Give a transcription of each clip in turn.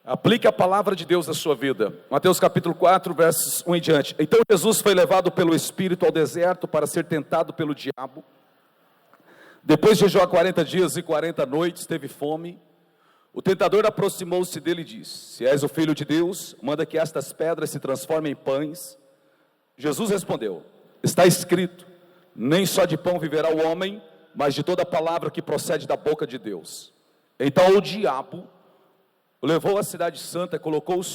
Aplique a palavra de Deus na sua vida. Mateus capítulo 4, versos 1 em diante. Então Jesus foi levado pelo Espírito ao deserto para ser tentado pelo diabo. Depois de jejuar 40 dias e 40 noites, teve fome. O tentador aproximou-se dele e disse: se és o Filho de Deus, manda que estas pedras se transformem em pães. Jesus respondeu: está escrito, nem só de pão viverá o homem, mas de toda palavra que procede da boca de Deus. Então o diabo o levou à cidade santa, colocou-o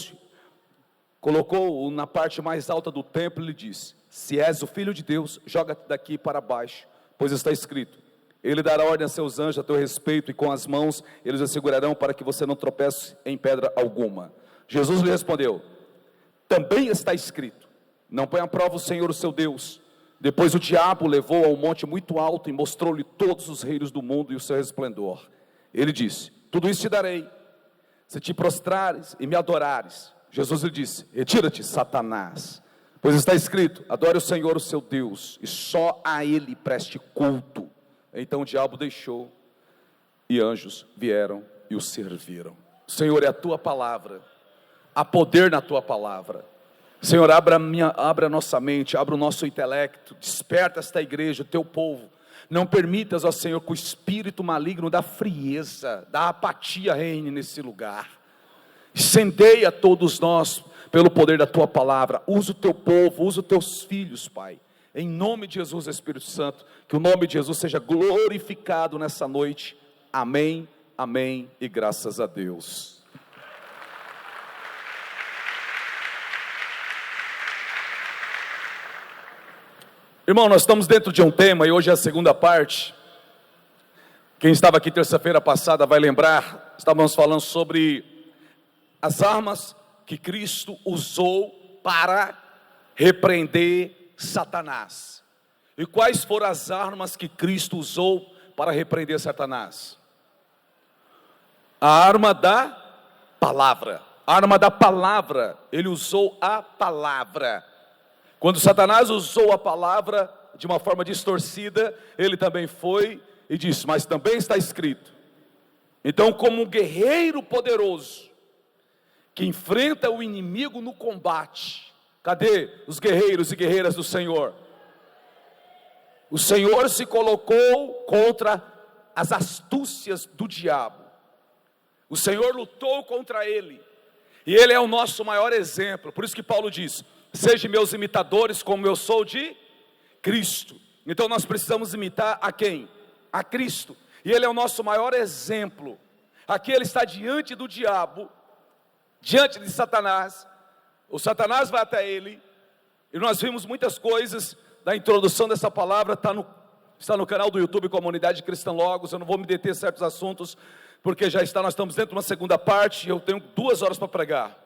na parte mais alta do templo e lhe disse: se és o Filho de Deus, joga-te daqui para baixo, pois está escrito, ele dará ordem a seus anjos a teu respeito, e com as mãos eles o segurarão para que você não tropece em pedra alguma. Jesus lhe respondeu: também está escrito, não põe à prova o Senhor o seu Deus. Depois o diabo o levou a um monte muito alto e mostrou-lhe todos os reinos do mundo e o seu resplendor. Ele disse: tudo isso te darei, se te prostrares e me adorares. Jesus lhe disse: retira-te, Satanás, pois está escrito, adore o Senhor o seu Deus, e só a ele preste culto. Então o diabo deixou, e anjos vieram e o serviram. Senhor, é a tua palavra, há poder na tua palavra. Senhor, abra a nossa mente, abra o nosso intelecto, desperta esta igreja, o teu povo. Não permitas, ó Senhor, que o espírito maligno da frieza, da apatia reine nesse lugar. Incendeia todos nós pelo poder da tua palavra. Usa o teu povo, usa os teus filhos, Pai. Em nome de Jesus, Espírito Santo, que o nome de Jesus seja glorificado nessa noite. Amém, amém e graças a Deus. Irmão, nós estamos dentro de um tema e hoje é a segunda parte. Quem estava aqui terça-feira passada vai lembrar, estávamos falando sobre as armas que Cristo usou para repreender Satanás. E quais foram as armas que Cristo usou para repreender Satanás? A arma da palavra. A arma da palavra, ele usou a palavra. Quando Satanás usou a palavra de uma forma distorcida, ele também foi e disse: mas também está escrito. Então, como um guerreiro poderoso, que enfrenta o inimigo no combate, cadê os guerreiros e guerreiras do Senhor? O Senhor se colocou contra as astúcias do diabo. O Senhor lutou contra ele, e ele é o nosso maior exemplo. Por isso que Paulo diz: sejam meus imitadores como eu sou de Cristo. Então nós precisamos imitar a quem? A Cristo. E ele é o nosso maior exemplo. Aqui ele está diante do diabo, diante de Satanás. O Satanás vai até ele. E nós vimos muitas coisas da introdução dessa palavra. Está no canal do YouTube Comunidade Cristã Logos. Eu não vou me deter em certos assuntos, porque nós estamos dentro de uma segunda parte. E eu tenho 2 horas para pregar.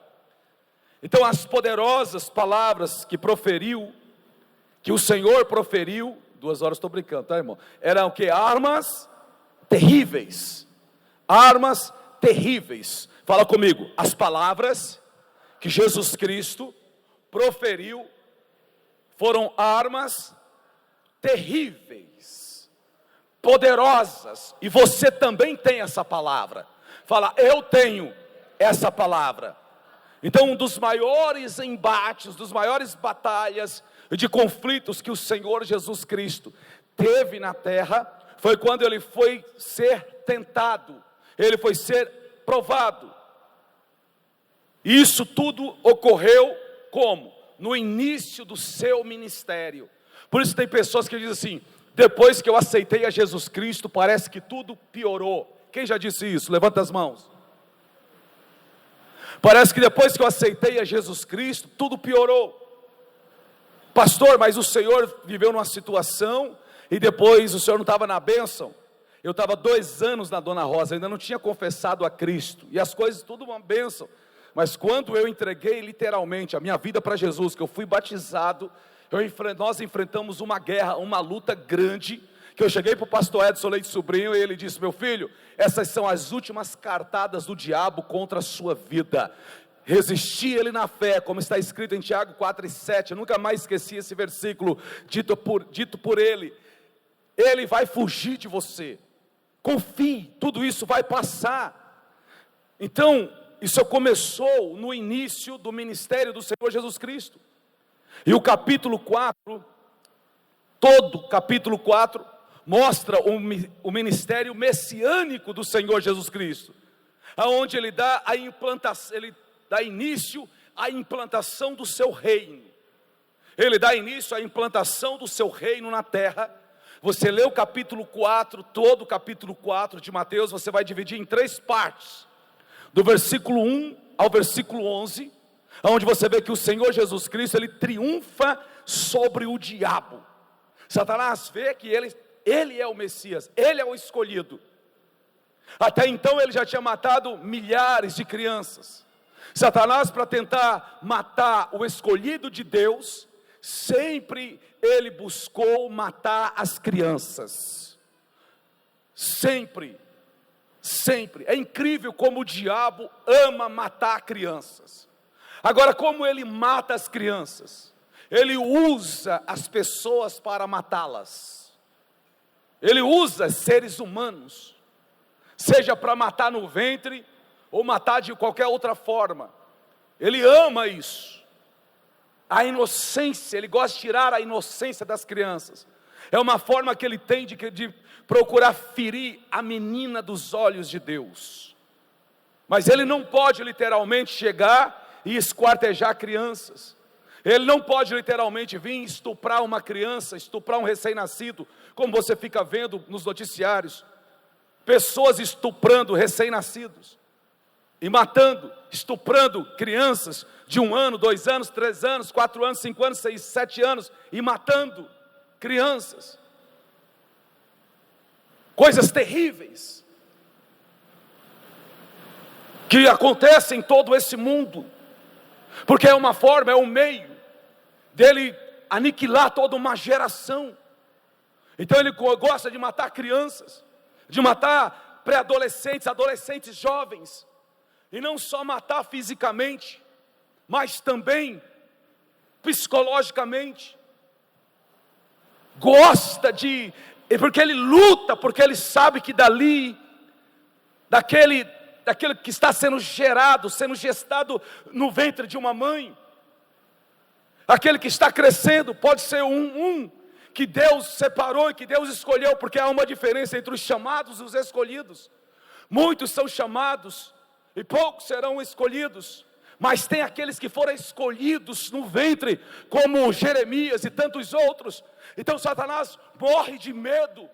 Então as poderosas palavras que o Senhor proferiu, 2 horas estou brincando, tá, irmão? Eram o que? Armas terríveis. Armas terríveis. Fala comigo. As palavras que Jesus Cristo proferiu foram armas terríveis, poderosas. E você também tem essa palavra. Fala: eu tenho essa palavra. Então, um dos maiores embates, dos maiores batalhas de conflitos que o Senhor Jesus Cristo teve na terra, foi quando ele foi ser tentado, ele foi ser provado. Isso tudo ocorreu como? No início do seu ministério. Por isso tem pessoas que dizem assim: depois que eu aceitei a Jesus Cristo, parece que tudo piorou. Quem já disse isso? Levanta as mãos. Parece que depois que eu aceitei a Jesus Cristo, tudo piorou. Pastor, mas o Senhor viveu numa situação e depois o Senhor não estava na bênção. Eu estava 2 anos na Dona Rosa, ainda não tinha confessado a Cristo. E as coisas tudo uma bênção. Mas quando eu entreguei literalmente a minha vida para Jesus, que eu fui batizado, nós enfrentamos uma guerra, uma luta grande, que eu cheguei para o pastor Edson Leite Sobrinho e ele disse: meu filho, essas são as últimas cartadas do diabo contra a sua vida. Resisti ele na fé, como está escrito em Tiago 4:7, eu nunca mais esqueci esse versículo, dito por ele. Ele vai fugir de você, confie, tudo isso vai passar. Então, isso começou no início do ministério do Senhor Jesus Cristo. E o capítulo 4, todo o capítulo 4, mostra o ministério messiânico do Senhor Jesus Cristo, aonde ele dá a implantação, ele dá início à implantação do seu reino. Ele dá início à implantação do seu reino na terra. Você lê o capítulo 4, todo o capítulo 4 de Mateus, você vai dividir em 3 partes. Do versículo 1 ao versículo 11, onde você vê que o Senhor Jesus Cristo, ele triunfa sobre o diabo. Satanás vê que ele é o Messias, ele é o escolhido. Até então ele já tinha matado milhares de crianças. Satanás, para tentar matar o escolhido de Deus, sempre ele buscou matar as crianças. Sempre. É incrível como o diabo ama matar crianças. Agora, como ele mata as crianças? Ele usa as pessoas para matá-las. Ele usa seres humanos, seja para matar no ventre, ou matar de qualquer outra forma. Ele ama isso. A inocência, ele gosta de tirar a inocência das crianças. É uma forma que ele tem de procurar ferir a menina dos olhos de Deus. Mas ele não pode literalmente chegar e esquartejar crianças. Ele não pode literalmente vir estuprar uma criança, estuprar um recém-nascido, como você fica vendo nos noticiários. Pessoas estuprando recém-nascidos e matando, estuprando crianças de 1 ano, 2 anos, 3 anos, 4 anos, 5 anos, 6, 7 anos, e matando crianças. Coisas terríveis que acontecem em todo esse mundo, porque é uma forma, é um meio dele aniquilar toda uma geração. Então ele gosta de matar crianças, de matar pré-adolescentes, adolescentes jovens, e não só matar fisicamente, mas também psicologicamente. Gosta de, porque ele luta, porque ele sabe que daquele que está sendo gerado, sendo gestado no ventre de uma mãe, aquele que está crescendo, pode ser um que Deus separou e que Deus escolheu, porque há uma diferença entre os chamados e os escolhidos. Muitos são chamados e poucos serão escolhidos, mas tem aqueles que foram escolhidos no ventre, como Jeremias e tantos outros. Então Satanás morre de medo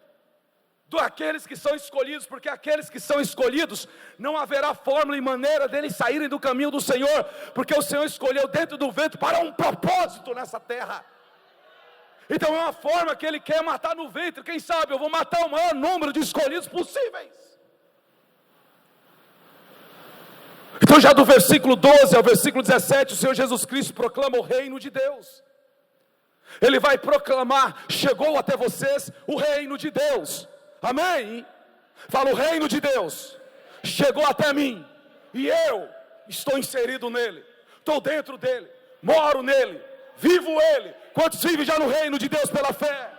daqueles que são escolhidos, porque aqueles que são escolhidos, não haverá fórmula e maneira deles saírem do caminho do Senhor, porque o Senhor escolheu dentro do ventre para um propósito nessa terra. Então é uma forma que ele quer matar no ventre. Quem sabe eu vou matar o maior número de escolhidos possíveis. Então já do versículo 12 ao versículo 17, o Senhor Jesus Cristo proclama o reino de Deus. Ele vai proclamar: chegou até vocês o reino de Deus. Amém? Fala: o reino de Deus chegou até mim, e eu estou inserido nele, estou dentro dele, moro nele, vivo ele. Quantos vivem já no reino de Deus pela fé?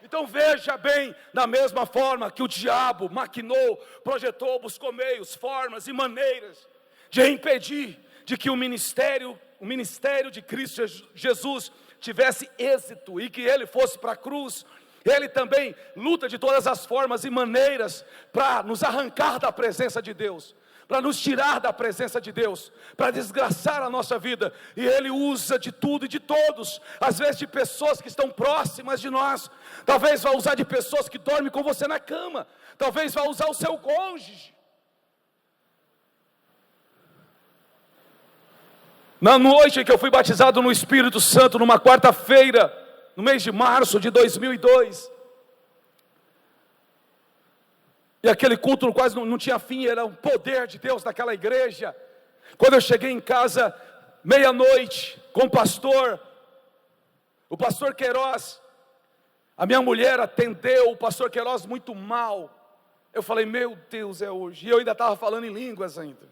Então veja bem, da mesma forma que o diabo maquinou, projetou, buscou meios, formas e maneiras de impedir de que o ministério de Cristo Jesus tivesse êxito e que ele fosse para a cruz, ele também luta de todas as formas e maneiras para nos arrancar da presença de Deus, para nos tirar da presença de Deus, para desgraçar a nossa vida. E ele usa de tudo e de todos, às vezes de pessoas que estão próximas de nós, talvez vai usar de pessoas que dormem com você na cama, talvez vai usar o seu cônjuge. Na noite em que eu fui batizado no Espírito Santo, numa quarta-feira, no mês de março de 2002, e aquele culto quase não tinha fim, era o poder de Deus naquela igreja. Quando eu cheguei em casa, meia-noite, com o pastor Queiroz, a minha mulher atendeu o pastor Queiroz muito mal. Eu falei: meu Deus, é hoje. E eu ainda estava falando em línguas ainda.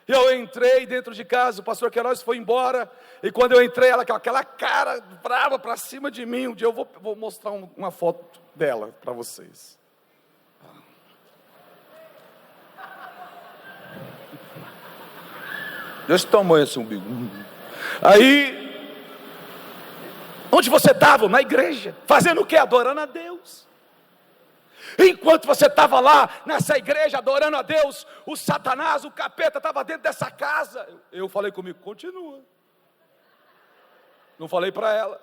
E eu entrei dentro de casa, o pastor Queiroz foi embora, e quando eu entrei, ela com aquela cara brava para cima de mim. Um dia eu vou mostrar uma foto dela para vocês. Desse tamanho assim, umbigo. Aí, onde você estava? Na igreja. Fazendo o quê? Adorando a Deus. Enquanto você estava lá, nessa igreja, adorando a Deus, o Satanás, o capeta, estava dentro dessa casa. Eu falei comigo, continua. Não falei para ela.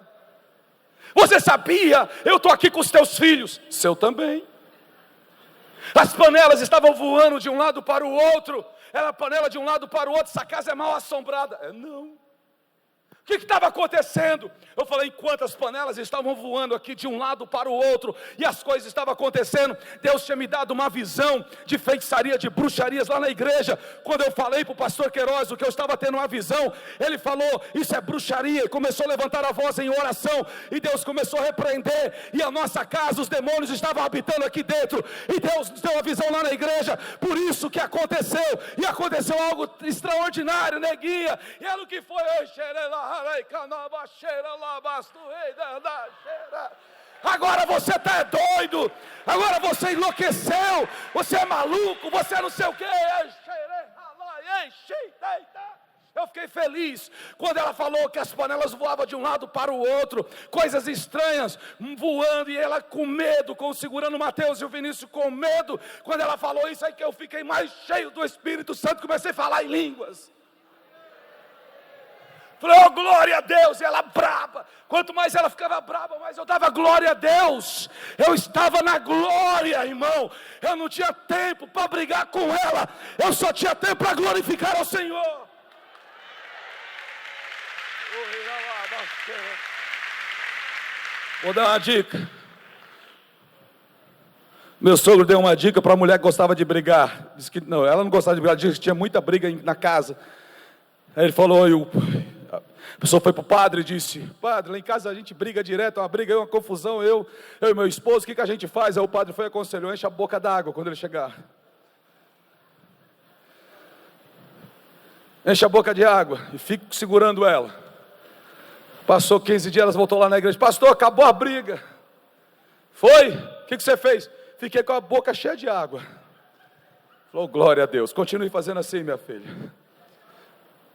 Você sabia? Eu estou aqui com os teus filhos. Seu também. As panelas estavam voando de um lado para o outro. Era panela de um lado para o outro. Essa casa é mal assombrada. Não. O que estava acontecendo? Eu falei, enquanto as panelas estavam voando aqui de um lado para o outro, e as coisas estavam acontecendo, Deus tinha me dado uma visão de feitiçaria, de bruxarias lá na igreja. Quando eu falei para o pastor Queiroz o que eu estava tendo uma visão, ele falou, isso é bruxaria, e começou a levantar a voz em oração, e Deus começou a repreender, e a nossa casa, os demônios estavam habitando aqui dentro, e Deus nos deu uma visão lá na igreja. Por isso que aconteceu, e aconteceu algo extraordinário, neguinha, e era o que foi, agora você está doido, agora você enlouqueceu, você é maluco, você não sei o que. Eu fiquei feliz quando ela falou que as panelas voavam de um lado para o outro, coisas estranhas voando, e ela com medo, segurando o Mateus e o Vinícius com medo. Quando ela falou isso, aí que eu fiquei mais cheio do Espírito Santo, comecei a falar em línguas. Falei, oh, glória a Deus. E ela brava. Quanto mais ela ficava brava, mais eu dava glória a Deus. Eu estava na glória, irmão. Eu não tinha tempo para brigar com ela. Eu só tinha tempo para glorificar ao Senhor. Vou dar uma dica. Meu sogro deu uma dica para a mulher que gostava de brigar. Disse que não, ela não gostava de brigar, disse que tinha muita briga na casa. Aí ele falou, a pessoa foi para o padre e disse, padre, lá em casa a gente briga direto, uma briga, uma confusão, eu e meu esposo, o que a gente faz? Aí o padre foi e aconselhou, enche a boca d'água quando ele chegar. Enche a boca de água e fica segurando ela. Passou 15 dias, ela voltou lá na igreja, pastor, acabou a briga. Foi? O que você fez? Fiquei com a boca cheia de água. Falou, glória a Deus, continue fazendo assim, minha filha.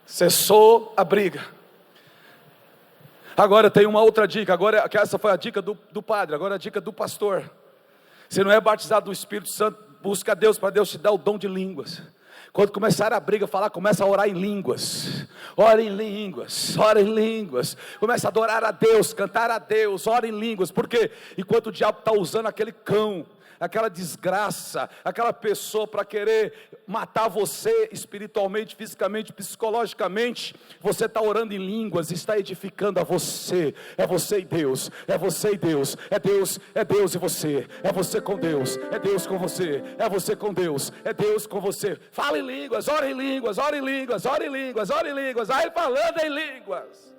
Cessou a briga. Agora tem uma outra dica, agora que essa foi a dica do padre, agora a dica do pastor. Você não é batizado do Espírito Santo, busca Deus para Deus te dar o dom de línguas. Quando começar a briga, começa a orar em línguas. Ora em línguas, ora em línguas. Começa a adorar a Deus, cantar a Deus, ora em línguas. Por quê? Enquanto o diabo está usando aquele cão, aquela desgraça, aquela pessoa para querer matar você espiritualmente, fisicamente, psicologicamente, você está orando em línguas, está edificando a você. É você e Deus, é você e Deus, é Deus e você, é você com Deus, é Deus com você, é você com Deus, é Deus com você. Fala em línguas, ora em línguas, ora em línguas, ora em línguas, ora em línguas, aí falando em línguas,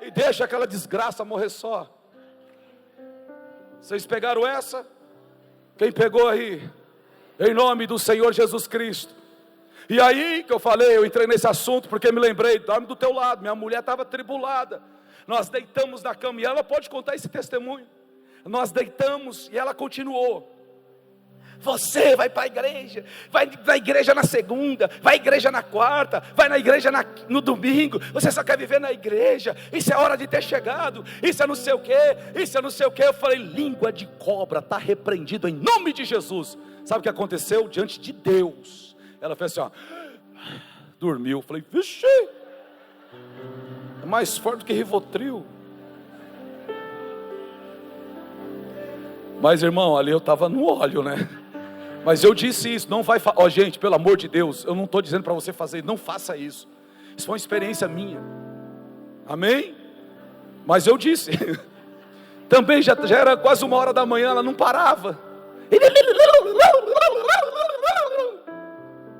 e deixa aquela desgraça morrer só. Vocês pegaram essa? Quem pegou aí? Em nome do Senhor Jesus Cristo. E aí que eu falei, eu entrei nesse assunto porque me lembrei, dorme do teu lado, minha mulher estava tribulada. Nós deitamos na cama, e ela pode contar esse testemunho. Nós deitamos e ela continuou. Você vai para a igreja, vai na igreja na segunda, vai à igreja na quarta, vai na igreja no domingo, você só quer viver na igreja, isso é hora de ter chegado, isso é não sei o que, isso é não sei o que. Eu falei, língua de cobra, está repreendido em nome de Jesus. Sabe o que aconteceu? Diante de Deus, ela fez assim, ó, dormiu. Eu falei, vixe, é mais forte do que Rivotril. Mas irmão, ali eu estava no óleo, né? Mas eu disse isso, não vai, gente, pelo amor de Deus, eu não estou dizendo para você fazer, não faça isso. Isso foi uma experiência minha. Amém? Mas eu disse. Também já era quase 1h da manhã, ela não parava.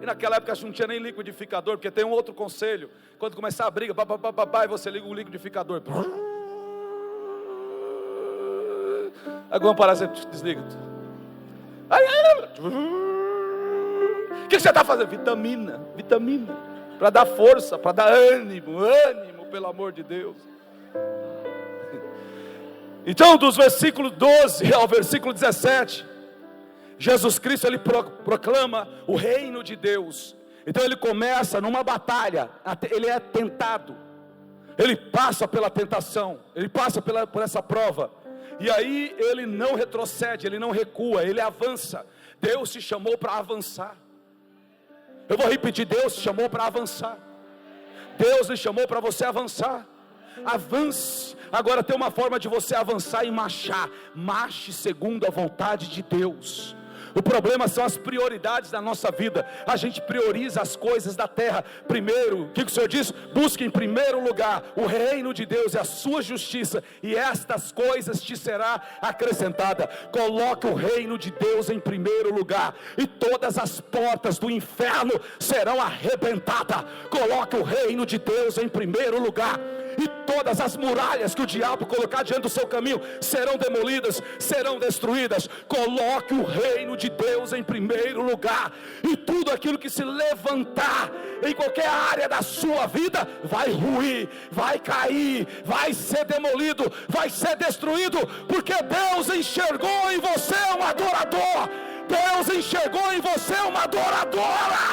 E naquela época não tinha nem liquidificador, porque tem um outro conselho. Quando começar a briga, você liga o liquidificador. Alguma parada, você desliga. O que você está fazendo? Vitamina, para dar força, para dar ânimo, pelo amor de Deus. Então, dos versículos 12 ao versículo 17, Jesus Cristo, ele proclama o reino de Deus. Então ele começa numa batalha, ele é tentado, ele passa pela tentação, ele passa por essa prova, e aí ele não retrocede, ele não recua, ele avança. Deus te chamou para avançar. Eu vou repetir, Deus te chamou para avançar. Deus lhe chamou para você avançar. Avance. Agora tem uma forma de você avançar e marchar. Marche segundo a vontade de Deus. O problema são as prioridades da nossa vida. A gente prioriza as coisas da terra primeiro. O que o Senhor diz? Busque em primeiro lugar o reino de Deus e a sua justiça, e estas coisas te será acrescentada. Coloque o reino de Deus em primeiro lugar, e todas as portas do inferno serão arrebentadas. Coloque o reino de Deus em primeiro lugar, e todas as muralhas que o diabo colocar diante do seu caminho serão demolidas, serão destruídas. Coloque o reino de Deus em primeiro lugar, e tudo aquilo que se levantar em qualquer área da sua vida vai ruir, vai cair, vai ser demolido, vai ser destruído, porque Deus enxergou em você um adorador. Deus enxergou em você uma adoradora.